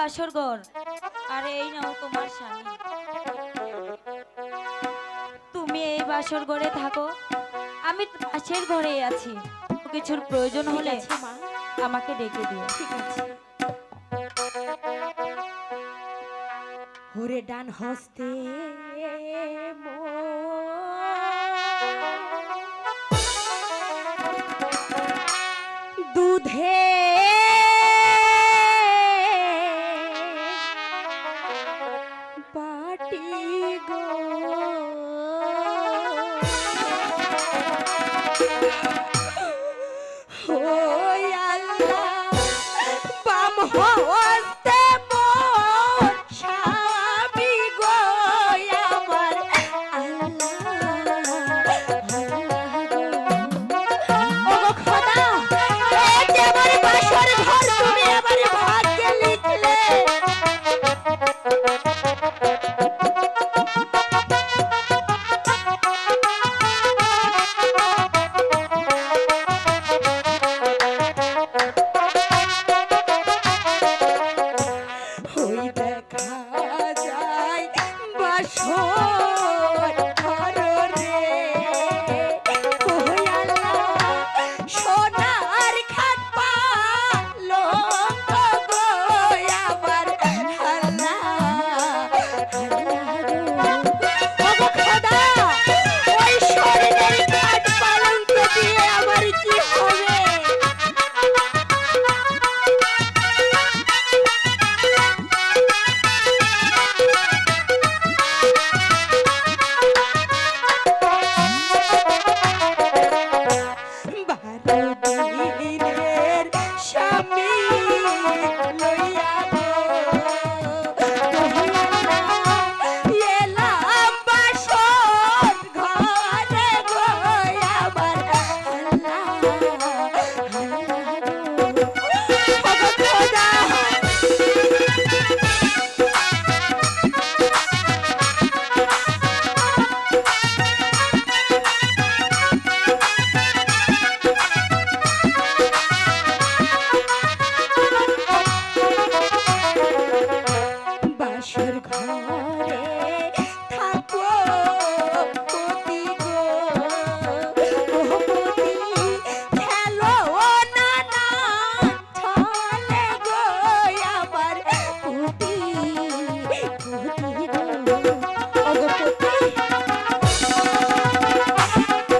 বাসর ঘর। আর এই নাও তোমার স্বামী। তুমি এই বাসর ঘরে থাকো, আমি পাশের ঘরেই আছি। কিছুর প্রয়োজন হলে মা, আমাকে ডেকে দিও। ঠিক আছে। ওরে ডান হস্তে দুধে পাটি গো ওই আল্লাহ বাম হস্তে মোর স্বামী গো আমার আল্লাহ ওগো খোদা এই যে আমার বাসর ঘর তুমি আমার ভাগ্যে লিখলে ওই দেখা যায় বাসর ঘর রে ওই আল্লাহ সোনার খাট পালঙ্ক গো আমার আল্লাহ ওগো খোদা ওই স্বর্ণের খাট পালঙ্ক দিয়ে আমার কি হবে দিনের স্বামী লইয়া গো এলাম বাসর ঘরে গো আমার আল্লাহ ওগো খোদা বাসর ঘরে থাকো পতি গো ও পতি খেলো নানা ছলে গো আমার পতি পতি গো ওগো পতি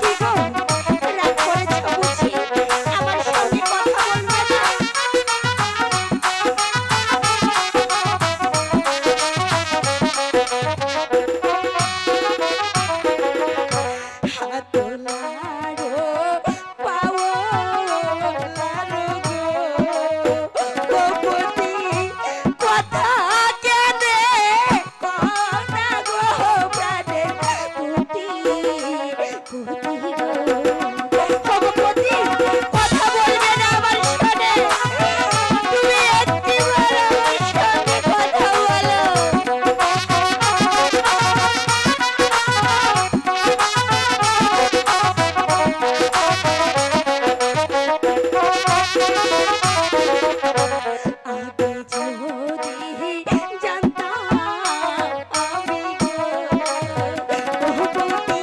কি গো রাগ করেছো বুঝি আমার সঙ্গে কথা বলবে না হাতলারো পাওলারো গো গোপতি কথা কেনে কনা গো প্রাণে পতি পতি গো গোপতি কথা বলবে না আমার শোনে তুমি একটিবার আমার সঙ্গে কথা বলো আগে যদি জানতাম আমি গো ভূপতি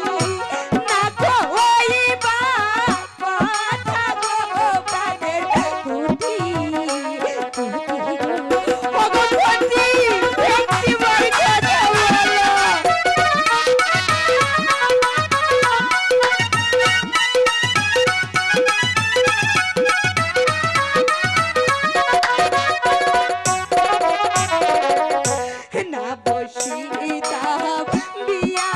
না কইবা কথা গো প্রাণের পতি পতি গো ওগো পতি একটিবার কথা বলো না বসিতাম বিয়া